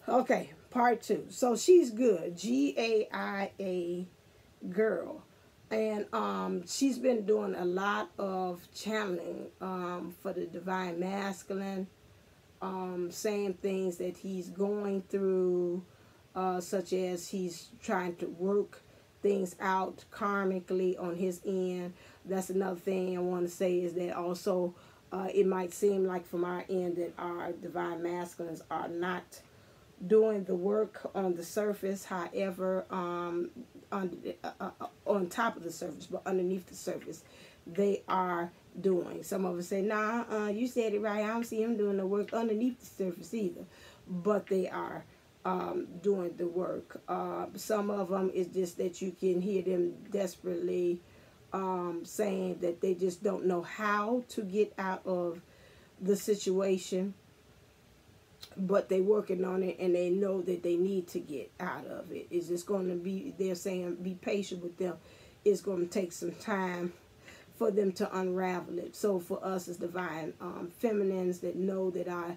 Okay, part two. So she's good. GAIA girl. And she's been doing a lot of channeling for the divine masculine, saying things that he's going through, such as he's trying to work things out karmically on his end. That's another thing I want to say is that also it might seem like from our end that our divine masculines are not doing the work on the surface. However, on top of the surface, but underneath the surface, they are doing. Some of us say, nah, you said it right. I don't see him doing the work underneath the surface either. But they are doing the work. Some of them is just that you can hear them desperately saying that they just don't know how to get out of the situation, but they working on it and they know that they need to get out of it. It's just going to be, they're saying be patient with them. It's going to take some time for them to unravel it. So for us as divine feminines that know that our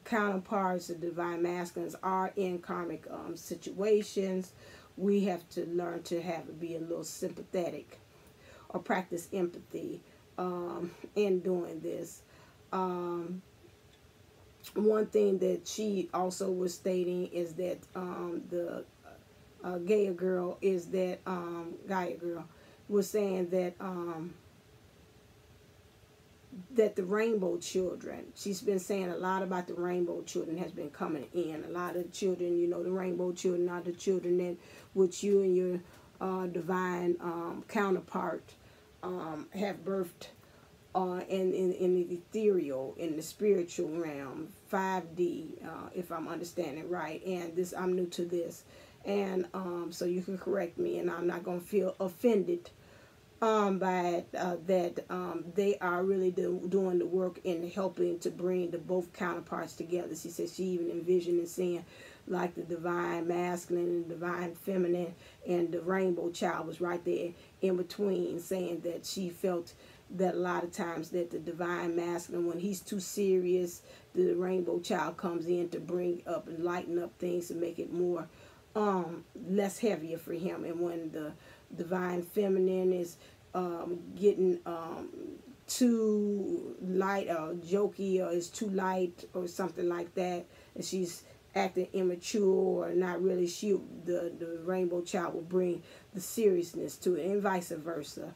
counterparts, the divine masculines, are in karmic situations, we have to learn to be a little sympathetic or practice empathy in doing this. One thing that she also was stating is that the Gaia girl is that Gaia girl was saying that that the rainbow children, she's been saying a lot about the rainbow children has been coming in. A lot of the children, you know, the rainbow children are the children that which you and your divine counterpart have birthed in the ethereal, in the spiritual realm, 5D, if I'm understanding right. And this, I'm new to this, and so you can correct me, and I'm not going to feel offended by that they are really doing the work in helping to bring the both counterparts together. She said she even envisioned and seeing like the divine masculine and divine feminine, and the rainbow child was right there in between, saying that she felt that a lot of times that the divine masculine, when he's too serious, the rainbow child comes in to bring up and lighten up things and make it more less heavier for him. And when the divine feminine is getting too light or jokey, or is too light or something like that, and she's acting immature or not really, the rainbow child will bring the seriousness to it, and vice versa.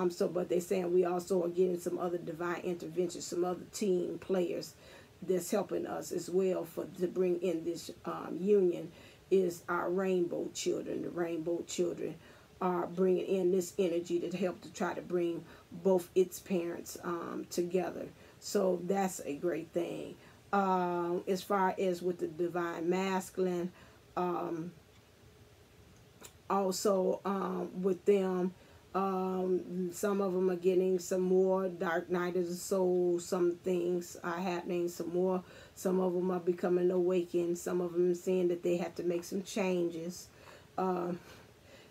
So, but they're saying we also are getting some other divine intervention, some other team players that's helping us as well to bring in this union, is our rainbow children. The rainbow children are bringing in this energy to help to try to bring both its parents together. So that's a great thing. As far as with the divine masculine, also with them, some of them are getting some more dark night of the soul. Some things are happening some more. Some of them are becoming awakened. Some of them seeing that they have to make some changes.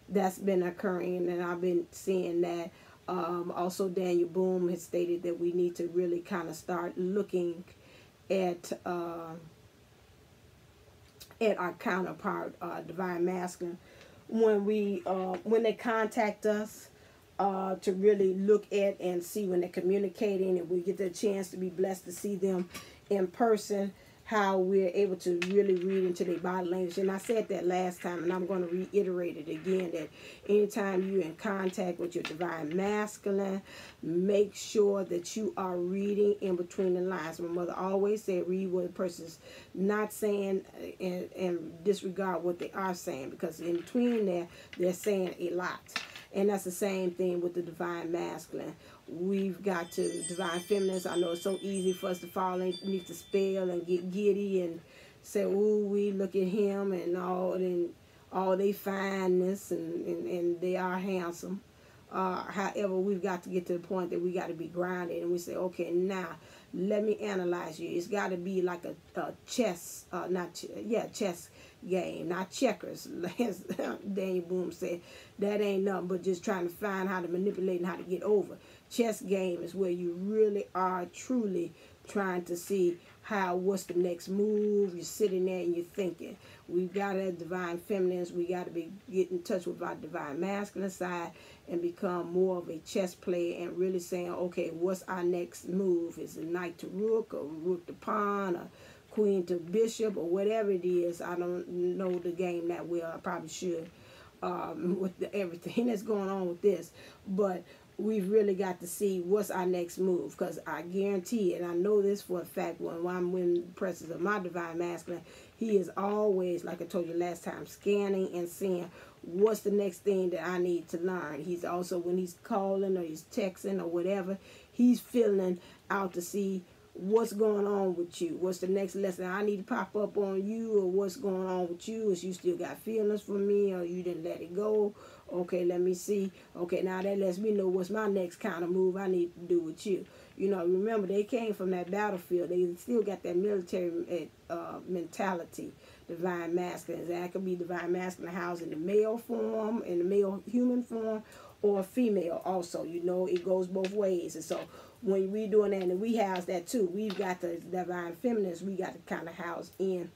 That's been occurring, and I've been seeing that. Also, Daniel Boone has stated that we need to really kind of start looking at our counterpart, divine masculine, when they contact us, to really look at and see when they're communicating, and we get the chance to be blessed to see them in person, how we're able to really read into their body language. And I said that last time, and I'm going to reiterate it again, that anytime you're in contact with your divine masculine, make sure that you are reading in between the lines. My mother always said, read what a person's not saying, and disregard what they are saying, because in between there, they're saying a lot. And that's the same thing with the divine masculine. We've got to, divine feminines, I know it's so easy for us to fall underneath the spell and get giddy and say, ooh, we look at him and all they fineness, and they are handsome. However, we've got to get to the point that we got to be grounded, and we say, okay, now let me analyze you. It's got to be like a chess, chess game, not checkers. As Daniel Boone said, that ain't nothing but just trying to find how to manipulate and how to get over. Chess game is where you really are truly trying to see what's the next move. You're sitting there and you're thinking. We've got to divine feminines. We got to get in touch with our divine masculine side and become more of a chess player and really saying, okay, what's our next move? Is it knight to rook or rook to pawn or queen to bishop or whatever it is? I don't know the game that well. I probably should with everything that's going on with this. But we've really got to see what's our next move, because I guarantee, and I know this for a fact, when I'm in the presence of my divine masculine, he is always, like I told you last time, scanning and seeing what's the next thing that I need to learn. He's also, when he's calling or he's texting or whatever, he's filling out to see what's going on with you. What's the next lesson I need to pop up on you, or what's going on with you? Is you still got feelings for me, or you didn't let it go? Okay, let me see. Okay, now that lets me know what's my next kind of move I need to do with you. You know, remember, they came from that battlefield. They still got that military mentality, divine masculine. That could be divine masculine housed in the male form, in the male human form, or female also. You know, it goes both ways. And so when we doing that, and we house that too, we've got the divine feminines, we got to kind of house in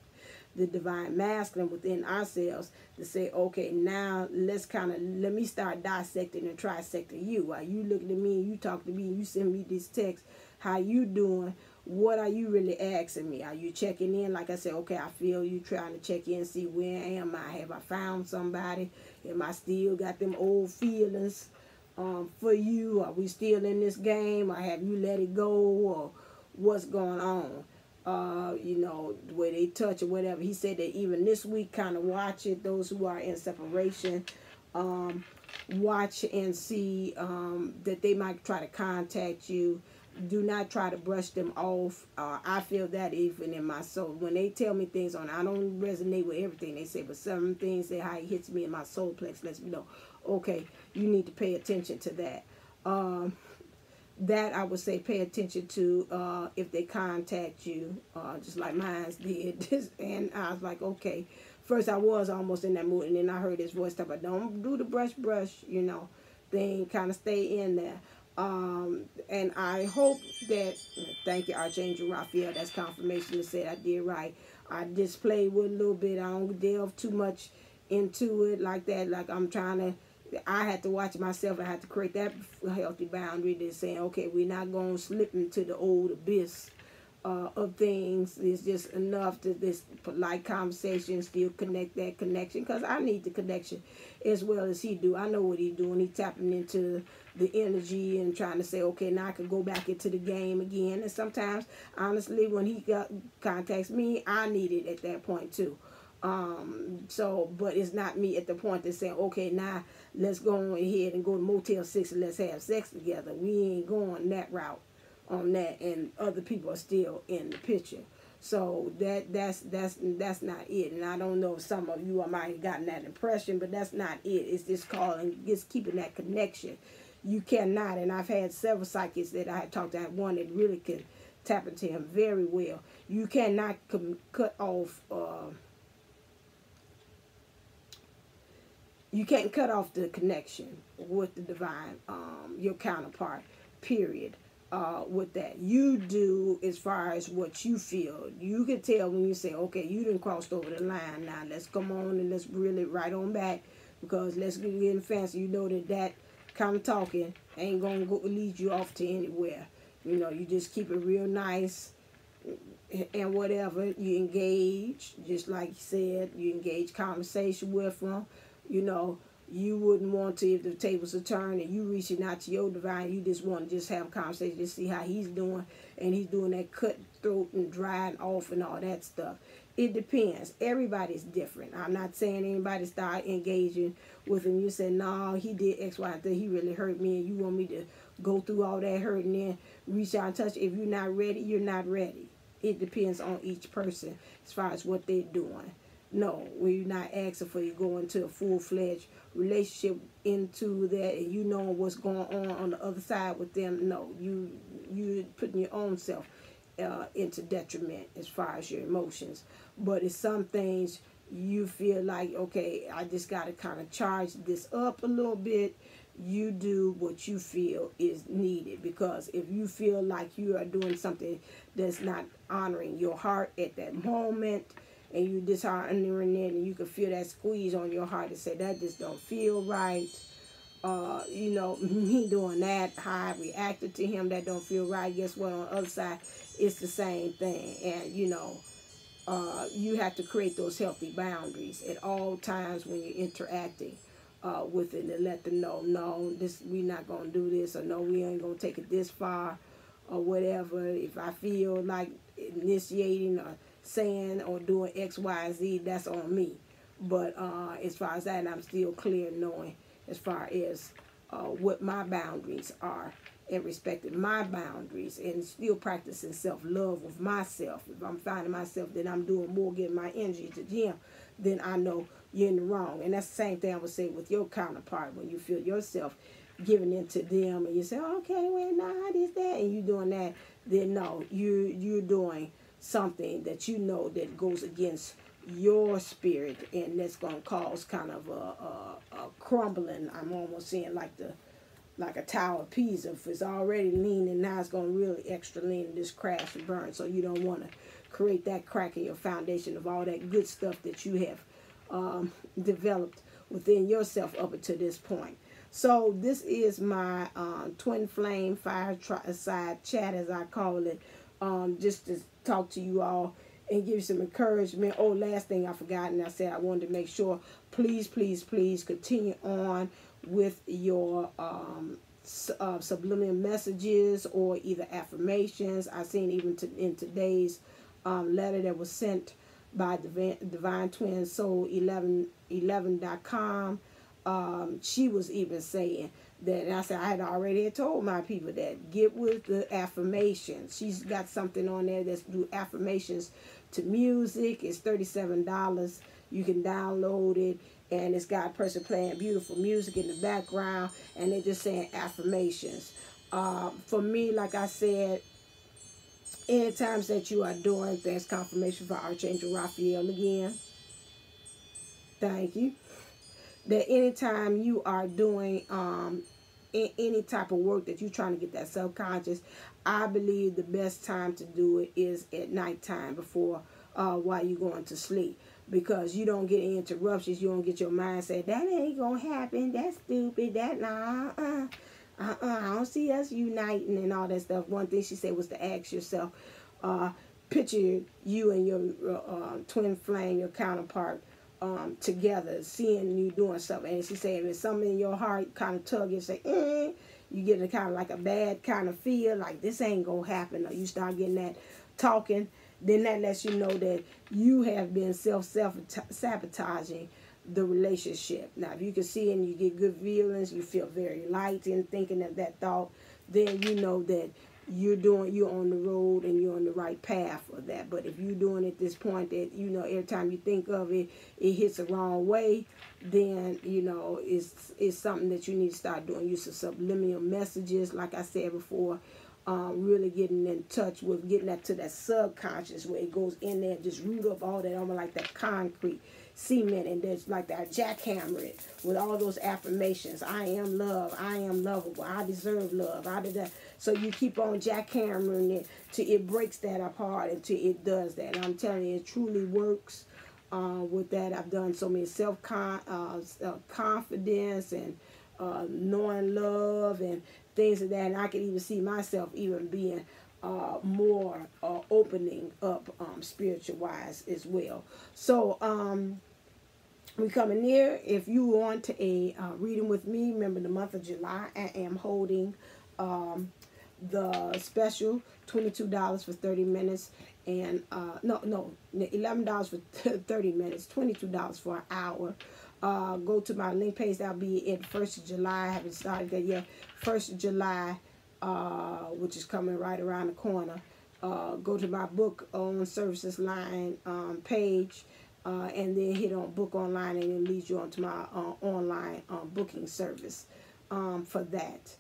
the divine masculine within ourselves to say, okay, now let me start dissecting and trisecting you. While you looking at me and you talk to me and you send me this text, how you doing? What are you really asking me? Are you checking in? Like I said, okay, I feel you trying to check in, see where am I? Have I found somebody? Am I still got them old feelings for you? Are we still in this game, or have you let it go, or what's going on? You know, the way they touch or whatever. He said that even this week, kind of watch it. Those who are in separation, watch and see that they might try to contact you. Do not try to brush them off. I feel that even in my soul. When they tell me things I don't resonate with everything they say, but some things that how it hits me in my soul plex lets me know, okay, you need to pay attention to that. That I would say pay attention to if they contact you, just like mine did. And I was like, okay. First I was almost in that mood, and then I heard his voice talk about, don't do the brush, you know, thing, kind of stay in there. And I hope that, thank you, Archangel Raphael, that's confirmation that said I did right. I just played with a little bit. I don't delve too much into it like that, like I'm trying to. I had to watch myself. I had to create that healthy boundary to saying, okay, we're not going to slip into the old abyss of things. It's just enough to this polite conversation, still connect that connection, because I need the connection as well as he do. I know what he's doing. He's tapping into the energy and trying to say, okay, now I can go back into the game again. And sometimes, honestly, when he contacts me, I need it at that point too. But it's not me at the point that's saying, okay, now let's go on ahead and go to Motel 6 and let's have sex together. We ain't going that route on that, and other people are still in the picture. So that's not it. And I don't know if some of you might have gotten that impression, but that's not it. It's just keeping that connection. You cannot, and I've had several psychics that I had talked to. I had one that really could tap into him very well. You cannot cut off. You can't cut off the connection with the divine, your counterpart, period. With that, you do as far as what you feel. You can tell when you say, okay, you done crossed over the line. Now let's come on and let's reel it right on back, because let's get in fancy. You know that kind of talking ain't gonna lead you off to anywhere. You know, you just keep it real nice and whatever. You engage, just like you said, you engage conversation with them. You know, you wouldn't want to, if the tables are turned and you reaching out to your divine, you just want to just have a conversation to see how he's doing, and he's doing that cutthroat and drying off and all that stuff. It depends. Everybody's different. I'm not saying anybody start engaging with him. You say, no, he did X, Y, and Z. He really hurt me, and you want me to go through all that hurt and then reach out and touch. If you're not ready, you're not ready. It depends on each person as far as what they're doing. No, we're not asking for you to go into a full-fledged relationship into that, and you know what's going on the other side with them. No, you're putting your own self into detriment as far as your emotions. But it's some things you feel like, okay, I just got to kind of charge this up a little bit. you do what you feel is needed. Because if you feel like you are doing something that's not honoring your heart at that moment, and you dishonoring it, and you can feel that squeeze on your heart and say, that just don't feel right. You know, me doing that, how I reacted to him, that don't feel right. Guess what? On the other side, it's the same thing. And, you know, you have to create those healthy boundaries at all times when you're interacting with it, and let them know, no, this, we're not going to do this, or no, we ain't going to take it this far, or whatever. If I feel like initiating or saying or doing X, Y, and Z, that's on me. But as far as that, I'm still clear knowing as far as what my boundaries are, and respecting my boundaries, and still practicing self-love with myself. If I'm finding myself that I'm doing more, getting my energy to them, then I know you're in the wrong. And that's the same thing I would say with your counterpart. When you feel yourself giving in to them, and you say, okay, well, nah, this, that, and you doing that, then no, you're doing something that you know that goes against your spirit, and that's going to cause kind of a crumbling. I'm almost saying like a Tower of Pisa. If it's already leaning, now it's going to really extra lean and just crash and burn. So you don't want to create that crack in your foundation of all that good stuff that you have developed within yourself up until this point. So this is my twin flame fireside chat, as I call it, just to talk to you all and give you some encouragement. Oh, last thing I forgot, and I said I wanted to make sure, please, please, please continue on with your subliminal messages or either affirmations. I seen even in today's letter that was sent by Divine Twin Soul 11.com. She was even saying that, and I said I had already told my people that get with the affirmations. She's got something on there that's do affirmations to music. It's $37. You can download it, and it's got a person playing beautiful music in the background, and they're just saying affirmations. For me, like I said, any times that you are doing, thanks confirmation for Archangel Raphael again. Thank you. That anytime you are doing any type of work that you're trying to get that subconscious, I believe the best time to do it is at nighttime before while you're going to sleep, because you don't get any interruptions. You don't get your mind saying that ain't gonna happen, that's stupid, that I don't see us uniting and all that stuff. One thing she said was to ask yourself, picture you and your twin flame, your counterpart, together, seeing you doing something. And she said, if something in your heart kind of tug and say, you get a kind of like a bad kind of feel, like this ain't gonna happen, or you start getting that talking, then that lets you know that you have been self-sabotaging the relationship. Now, if you can see and you get good feelings, you feel very light in thinking of that thought, then you know that you're on the road and you're on the right path for that. But if you're doing it at this point that, you know, every time you think of it, it hits the wrong way, then, you know, it's something that you need to start doing. Use of subliminal messages, like I said before, really getting in touch with, getting that to that subconscious where it goes in there and just root up all that, almost like that concrete cement, and there's like that jackhammer it with all those affirmations. I am love, I am lovable, I deserve love, I did that. So you keep on jackhammering it till it breaks that apart, until it does that. And I'm telling you, it truly works. With that, I've done so many confidence and knowing love and things of that, and I can even see myself even being more opening up spiritual wise as well. So we're coming near. If you want a reading with me, remember the month of July, I am holding the special $22 for 30 minutes, and $11 for 30 minutes, $22 for an hour. Go to my link page. That'll be in 1st of July. I haven't started that yet. 1st of July, which is coming right around the corner. Go to my book on services line page, and then hit on book online, and it leads you onto my online booking service for that.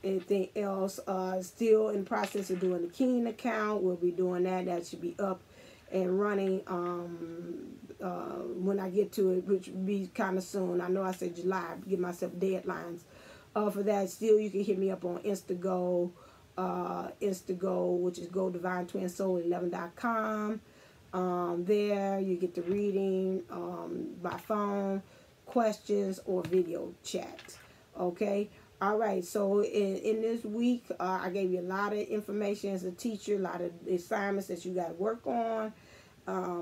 Anything else? Still in the process of doing the Keen account. We'll be doing that. That should be up and running when I get to it, which will be kind of soon. I know I said July, give myself deadlines for that. Still, you can hit me up on Instantgo, which is GoDivineTwinSoul11.com. There you get the reading by phone, questions, or video chat. Okay. All right. So in this week, I gave you a lot of information as a teacher, a lot of assignments that you got to work on.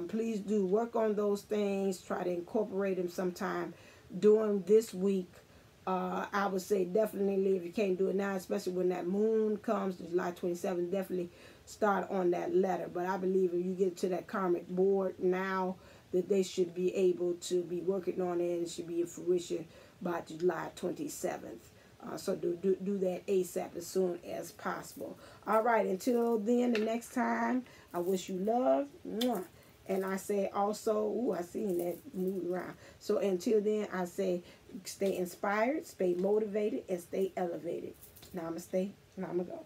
Please do work on those things. Try to incorporate them sometime during this week. I would say definitely, if you can't do it now, especially when that moon comes, July 27th, definitely start on that letter. But I believe if you get to that karmic board now, that they should be able to be working on it, and it should be in fruition by July 27th. So do that ASAP, as soon as possible. All right, until then, the next time, I wish you love. Mwah. And I say also, I seen that move around. So until then, I say stay inspired, stay motivated, and stay elevated. Namaste. Namago.